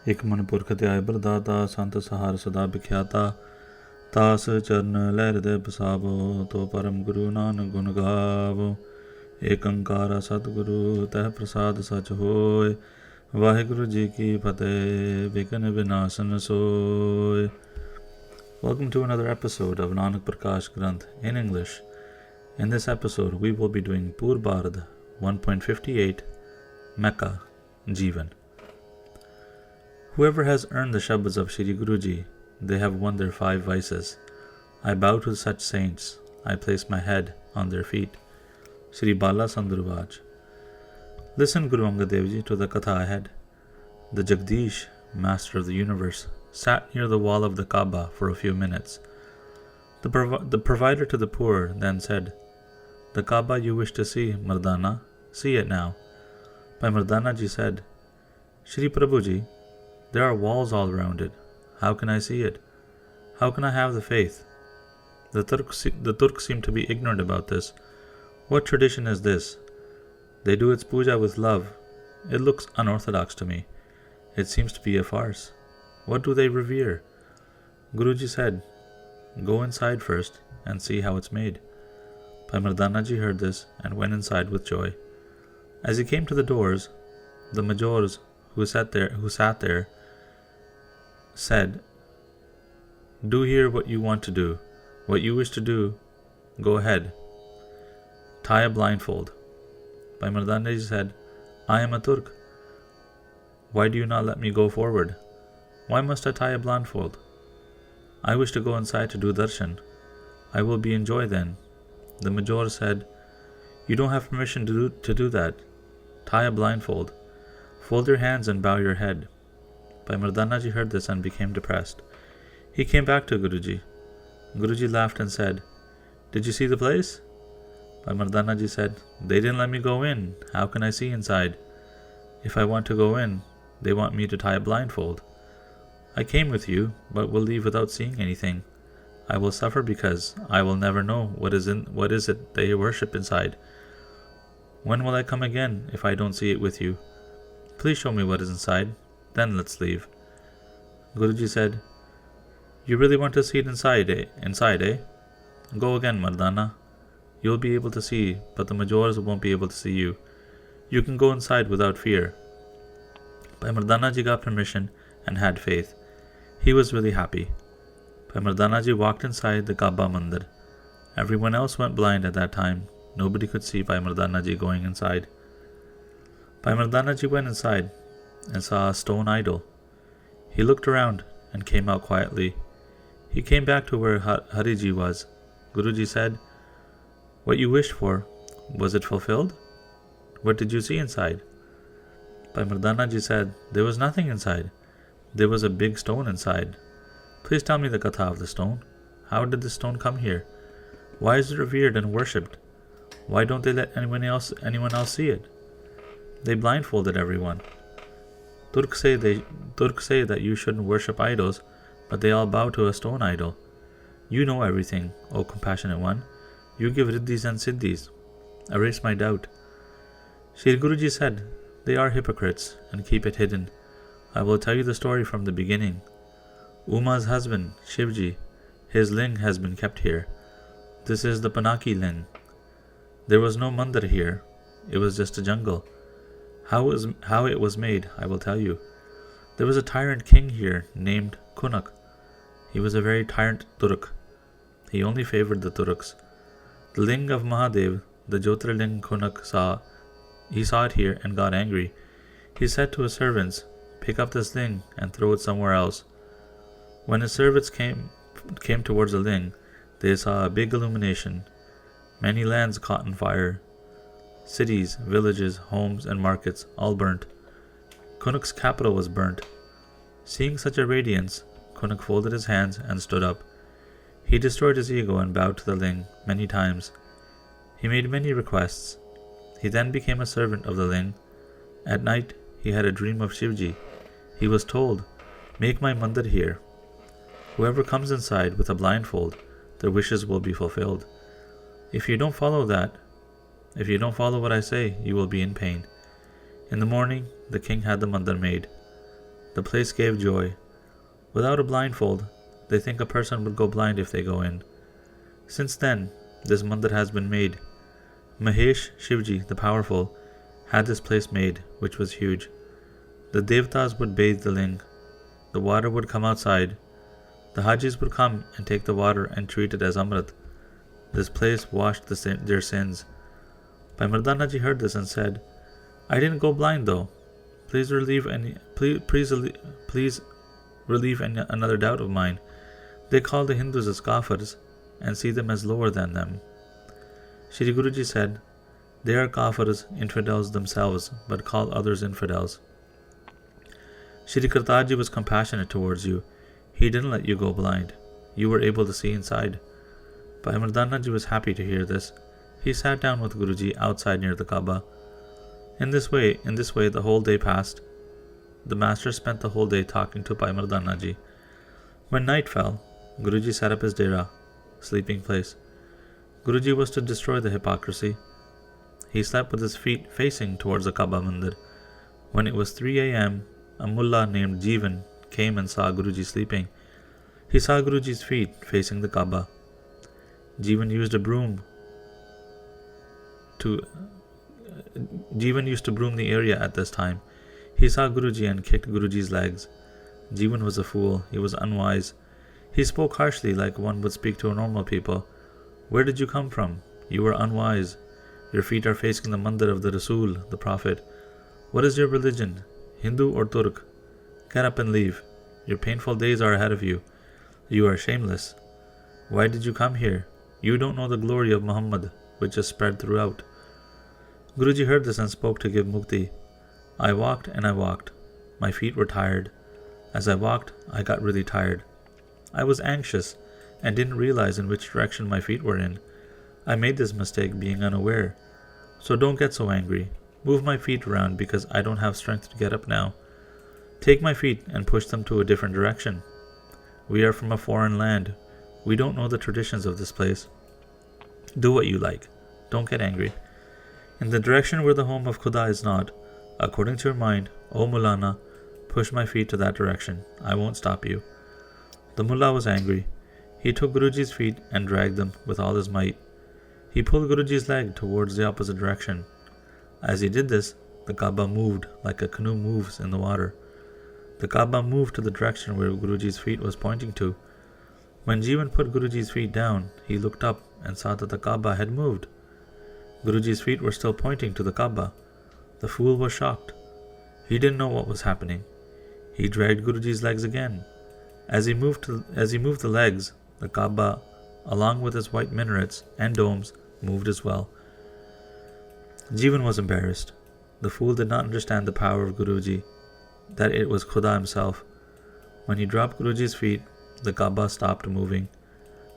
ਇਕ ਮਨ ਪੁਰਖ ਧਿਆਏ ਬਰਦਾਤਾ, ਸੰਤ ਸਹਾਰ ਸਦਾ ਵਿਖਿਆਤਾ। ਤਾਸ ਚਰਨ ਲੈ ਹਿਰਦੈ ਬਸਾਵੋ, ਤੋ ਪਰਮ ਗੁਰੂ ਨਾਨਕ ਗੁਣ ਗਾਵੋ। ਏਕ ਓੰਕਾਰ ਸਤਿਗੁਰੂ ਤਹਿ ਪ੍ਰਸਾਦ ਸਚ ਹੋਇ, ਵਾਹਿਗੁਰੂ ਜੀ ਕੀ ਫਤਿਹ। ਵਿਘਨ ਵਿਨਾਸ਼ਨ ਸੋਇ। Welcome to another episode of Nanak Prakash Granth in English. In this episode, we will be doing Poorbaardh 1.58, Mecca, Jeevan. Whoever has earned the Shabds of Shri Guruji, they have won their 5 vices. I bow to such saints, I place my head on their feet. Shri Bala Sandurvaj. Listen, Guru Angad Dev Ji, to the Katha ahead. The Jagdish, master of the universe, sat near the wall of the Kaaba for a few minutes. The provider to the poor then said, "The Kaaba you wish to see, mardana, see it now." Bhai Mardana ji said, "Shri Prabhuji, there are walls all around it. How can I see it? How can I have the faith?" The Turks seem to be ignorant about this. What tradition is this? They do its puja with love. It looks unorthodox to me. It seems to be a farce. What do they revere? Guruji said, "Go inside first and see how it's made." Bhai Mardana ji heard this and went inside with joy. As he came to the doors, the majors who sat there said, "Do here what you want to do. What you wish to do, go ahead. Tie a blindfold." Bhai Mardana ji said, "I am a Turk. Why do you not let me go forward? Why must I tie a blindfold? I wish to go inside to do darshan. I will be in joy then." The major said, "You don't have permission to do that. Tie a blindfold. Fold your hands and bow your head." Bhai Mardana ji heard this and became depressed. He came back to Guruji. Guruji laughed and said, "Did you see the place?" Bhai Mardana ji said, "They didn't let me go in. How can I see inside? If I want to go in, they want me to tie a blindfold. I came with you, but will leave without seeing anything. I will suffer because I will never know what is it they worship inside. When will I come again if I don't see it with you? Please show me what is inside, then let's leave." Guruji said, "You really want to see it inside, eh? Go again, Mardana. You'll be able to see, but the majors won't be able to see you. You can go inside without fear." Bhai Mardana ji got permission and had faith. He was really happy. Bhai Mardana ji walked inside the Kaaba Mandir. Everyone else went blind at that time. Nobody could see Bhai Mardana ji going inside. Bhai Mardana ji went inside and saw a stone idol. He looked around and came out quietly. He came back to where Hari ji was. Guruji said, "What you wished for, was it fulfilled? What did you see inside?" Bhai Mardana ji said, "There was nothing inside. There was a big stone inside. Please tell me the katha of the stone. How did the stone come here? Why is it revered and worshipped? Why don't they let anyone else see it? They blindfolded everyone. Turks say that you shouldn't worship idols, but they all bow to a stone idol. You know everything, O compassionate one. You give riddhis and siddhis. Erase my doubt." Shri Guruji said, "They are hypocrites and keep it hidden. I will tell you the story from the beginning. Uma's husband, Shivji, his ling has been kept here. This is the Panaki ling. There was no mandir here. It was just a jungle. How it was made, I will tell you. There was a tyrant king here named Kunak. He was a very tyrant Turk. He only favored the Turks. The ling of Mahadev, the Jyotirling Kunak saw it here and got angry. He said to his servants, "Pick up this ling and throw it somewhere else." When his servants came towards the ling, they saw a big illumination. Many lands caught on fire. Cities, villages, homes, and markets all burnt. Kunak's capital was burnt. Seeing such a radiance, Kunak folded his hands and stood up. He destroyed his ego and bowed to the ling many times. He made many requests. He then became a servant of the ling. At night, he had a dream of Shivji. He was told, "Make my mandir here. Whoever comes inside with a blindfold, their wishes will be fulfilled. If you don't follow what I say, you will be in pain." In the morning, the king had the mandir made. The place gave joy. Without a blindfold, they think a person would go blind if they go in. Since then, this mandir has been made. Mahesh Shivji, the powerful, had this place made, which was huge. The Devtas would bathe the ling. The water would come outside. The Hajis would come and take the water and treat it as Amrit. This place washed their sins. Bhai Mardanaji heard this and said, I didn't go blind though. Please relieve another doubt of mine. They call the Hindus as kafirs and see them as lower than them. Shri Guruji said, they are kafirs, infidels themselves, but call others infidels. Shri Kartarji was compassionate towards you. He didn't let you go blind. You were able to see inside. Bhai Mardanaji was happy to hear this. He sat down with Guruji outside near the Kaaba. In this way, the whole day passed. The master spent the whole day talking to Bhai Mardanaji. When night fell, Guruji set up his dera, sleeping place. Guruji was to destroy the hypocrisy. He slept with his feet facing towards the Kaaba Mandir. When it was 3 a.m., a mullah named Jeevan came and saw Guruji sleeping. He saw Guruji's feet facing the Kaaba. Jeevan used to broom the area at this time. He saw Guruji and kicked Guruji's legs. Jeevan was a fool. He was unwise. He spoke harshly like one would speak to a normal people. Where did you come from? You are unwise. Your feet are facing the mandir of the Rasul, the Prophet. What is your religion? Hindu or Turk? Get up and leave. Your painful days are ahead of you. You are shameless. Why did you come here? You don't know the glory of Muhammad, which is spread throughout. Guruji heard this and spoke to give mukti. I walked and I walked. My feet were tired. As I walked, I got really tired. I was anxious and didn't realize in which direction my feet were in. I made this mistake being unaware. So don't get so angry. Move my feet around because I don't have strength to get up now. Take my feet and push them to a different direction. We are from a foreign land. We don't know the traditions of this place. Do what you like. Don't get angry. In the direction where the home of Khuda is not, according to your mind, O Mulana, push my feet to that direction. I won't stop you. The mullah was angry. He took Guruji's feet and dragged them with all his might. He pulled Guruji's leg towards the opposite direction. As he did this, the Kaaba moved like a canoe moves in the water. The Kaaba moved to the direction where Guruji's feet was pointing to. When Jeevan put Guruji's feet down, he looked up and saw that the Kaaba had moved. Guruji's feet were still pointing to the Kaaba. The fool was shocked. He didn't know what was happening. He dragged Guruji's legs again. As he moved the legs, the Kaaba, along with its white minarets and domes, moved as well. Jeevan was embarrassed. The fool did not understand the power of Guruji, that it was Khuda himself. When he dropped Guruji's feet, the Kaaba stopped moving.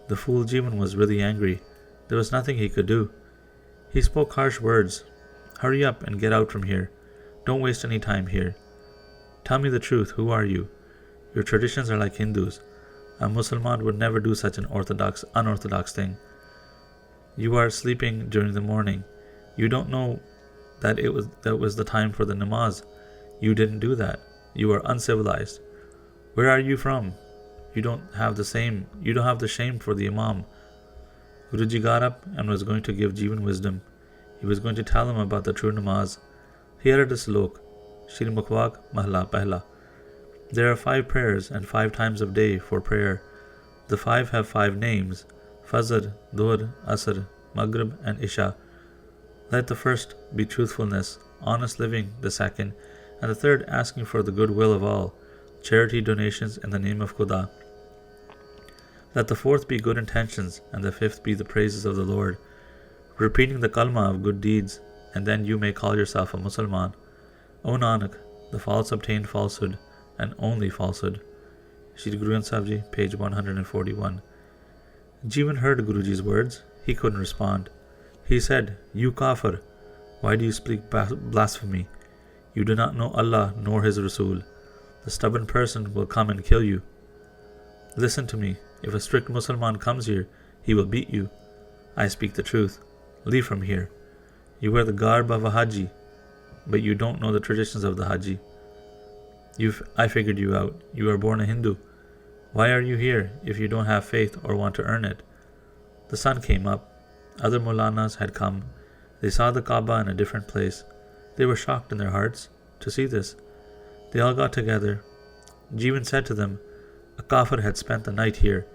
The fool Jeevan was really angry. There was nothing he could do. He spoke harsh words. Hurry up and get out from here. Don't waste any time here. Tell me the truth. Who are you? Your traditions are like Hindus. A Muslim would never do such an unorthodox thing. You are sleeping during the morning. You don't know that it was the time for the namaz. You didn't do that. You are uncivilized. Where are you from? You don't have the shame for the Imam. Guruji got up and was going to give Jeevan wisdom. He was going to tell him about the true namaz. He uttered a slok, Shri Mukhwak Mahla Pehla. There are 5 prayers and 5 times of day for prayer. The 5 have 5 names: Fajr, Dhuhr, Asr, Maghrib and Isha. Let the first be truthfulness, honest living, the second, and the third asking for the goodwill of all, charity donations in the name of Khuda. Let the fourth be good intentions, and the fifth be the praises of the Lord, repeating the kalma of good deeds, and then you may call yourself a Musliman. O Nanak, the false obtain falsehood, and only falsehood. Shri Guru Granth Sahib Ji, page 141. Jeevan heard Guruji's words. He couldn't respond. He said, You kafir, why do you speak blasphemy? You do not know Allah nor His Rasul. The stubborn person will come and kill you. Listen to me. If a strict Musliman comes here, he will beat you. I speak the truth. Leave from here. You wear the garb of a Haji, but you don't know the traditions of the Haji. I figured you out. You are born a Hindu. Why are you here if you don't have faith or want to earn it? The sun came up. Other Maulanas had come. They saw the Kaaba in a different place. They were shocked in their hearts to see this. They all got together. Jeevan said to them, a kafir had spent the night here.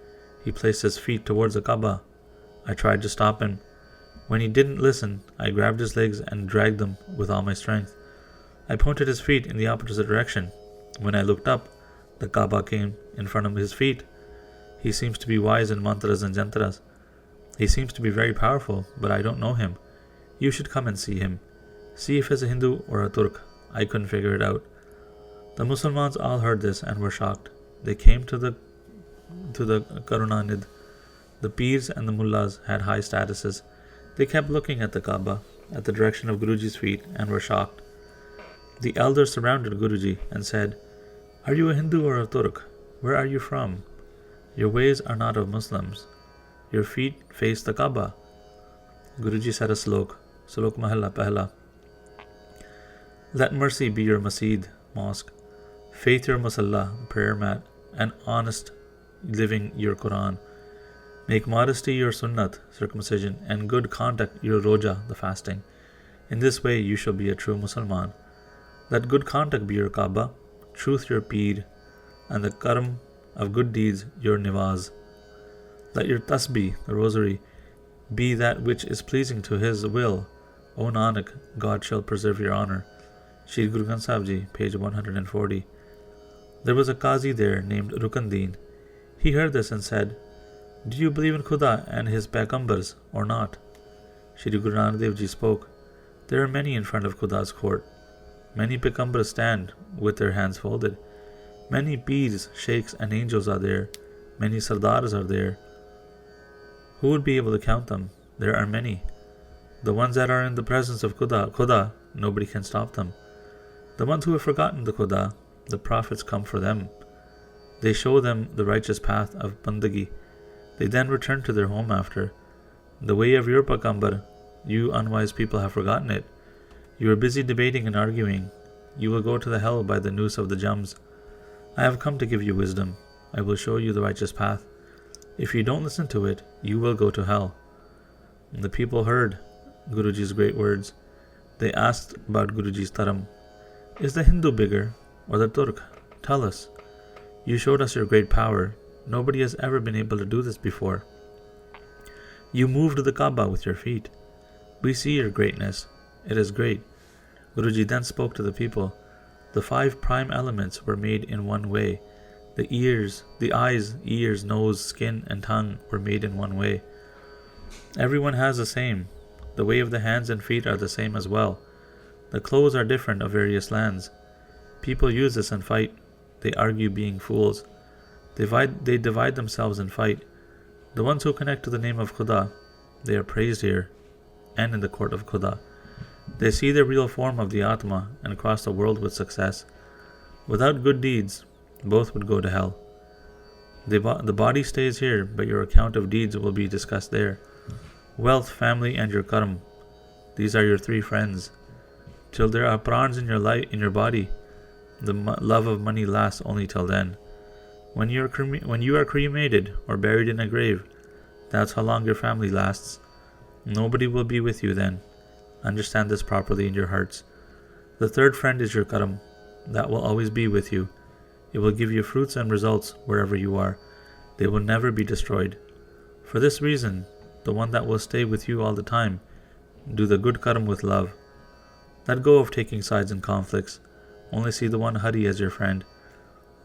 He placed his feet towards the Kaaba. I tried to stop him. When he didn't listen, I grabbed his legs and dragged them with all my strength. I pointed his feet in the opposite direction. When I looked up, the Kaaba came in front of his feet. He seems to be wise in mantras and jantras. He seems to be very powerful, but I don't know him. You should come and see him. See if he's a Hindu or a Turk. I couldn't figure it out. The Muslims all heard this and were shocked. They came to the Karunanid. The Peers and the Mullahs had high statuses. They kept looking at the Kaaba, at the direction of Guruji's feet, and were shocked. The elders surrounded Guruji and said, are you a Hindu or a Turk? Where are you from? Your ways are not of Muslims. Your feet face the Kaaba. Guruji said a slok Mahalla Pehla. Let mercy be your masjid, mosque, faith your musalla, prayer mat, and honest living your Quran. Make modesty your sunnat, circumcision, and good conduct your roja, the fasting. In this way you shall be a true Musliman. Let good conduct be your Kaaba, truth your Peer, and the karam of good deeds your Niwaz. Let your tasbih, the rosary, be that which is pleasing to His will. O Nanak, God shall preserve your honour. Shri Guru Granth Sahib Ji, page 140. There was a Qazi there named Rukandeen. He heard this and said, do you believe in Khuda and his Paigambars or not? Shri Guru Nanak Dev Ji spoke, there are many in front of Khuda's court. Many Paigambars stand with their hands folded. Many Peers, Sheikhs and angels are there. Many Sardars are there. Who would be able to count them? There are many. The ones that are in the presence of Khuda, nobody can stop them. The ones who have forgotten the Khuda, the prophets come for them. They show them the righteous path of bandagi. They then return to their home after. The way of your Paigambar, you unwise people have forgotten it. You are busy debating and arguing. You will go to the hell by the noose of the jums. I have come to give you wisdom. I will show you the righteous path. If you don't listen to it, you will go to hell. The people heard Guruji's great words. They asked about Guruji's taram. Is the Hindu bigger or the Turk? Tell us. You showed us your great power. Nobody has ever been able to do this before. You moved the Kaaba with your feet. We see your greatness. It is great. Guruji then spoke to the people. The 5 prime elements were made in one way. The eyes, ears, nose, skin, and tongue were made in one way. Everyone has the same. The way of the hands and feet are the same as well. The clothes are different of various lands. People use this and fight. They argue being fools. They divide themselves and fight. The ones who connect to the name of Khuda, they are praised here and in the court of Khuda. They see the real form of the Atma and cross the world with success. Without good deeds, both would go to hell. The body stays here, but your account of deeds will be discussed there. Wealth, family, and your karm. These are your 3 friends. Till there are prans in your body, the love of money lasts only till then. When you are cremated or buried in a grave, that's how long your family lasts. Nobody will be with you then. Understand this properly in your hearts. The 3rd friend is your karam. That will always be with you. It will give you fruits and results wherever you are. They will never be destroyed. For this reason, the one that will stay with you all the time, do the good karam with love. Let go of taking sides in conflicts. Only see the one Hari as your friend.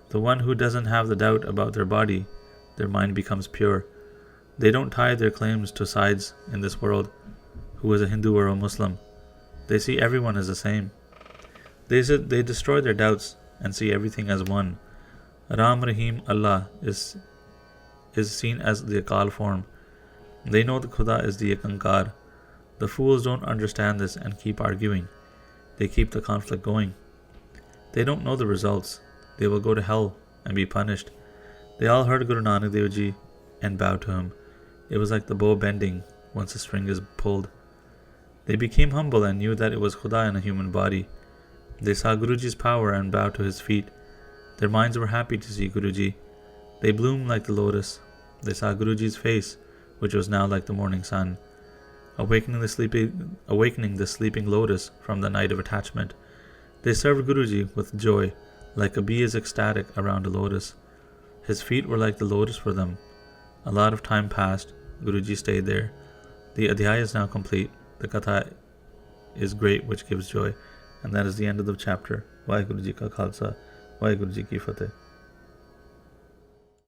The one who doesn't have the doubt about their body, their mind becomes pure. They don't tie their claims to sides in this world, who is a Hindu or a Muslim. They see everyone as the same. They destroy their doubts and see everything as one. Ram Rahim Allah is seen as the Akal form. They know that Khuda is the Ekankar. The fools don't understand this and keep arguing. They keep the conflict going. They don't know the results. They will go to hell and be punished. They all heard Guru Nanak Dev Ji and bowed to him. It was like the bow bending once a string is pulled. They became humble and knew that it was Khuda in a human body. They saw Guruji's power and bowed to his feet. Their minds were happy to see Guruji. They bloomed like the lotus. They saw Guruji's face, which was now like the morning sun, awakening the sleeping lotus from the night of attachment. They served Guruji with joy, like a bee is ecstatic around a lotus. His feet were like the lotus for them. A lot of time passed. Guruji stayed there. The adhyaya is now complete. The katha is great, which gives joy. And that is the end of the chapter. Waheguru Ji Ka Khalsa, Waheguru Ji Ki Fateh.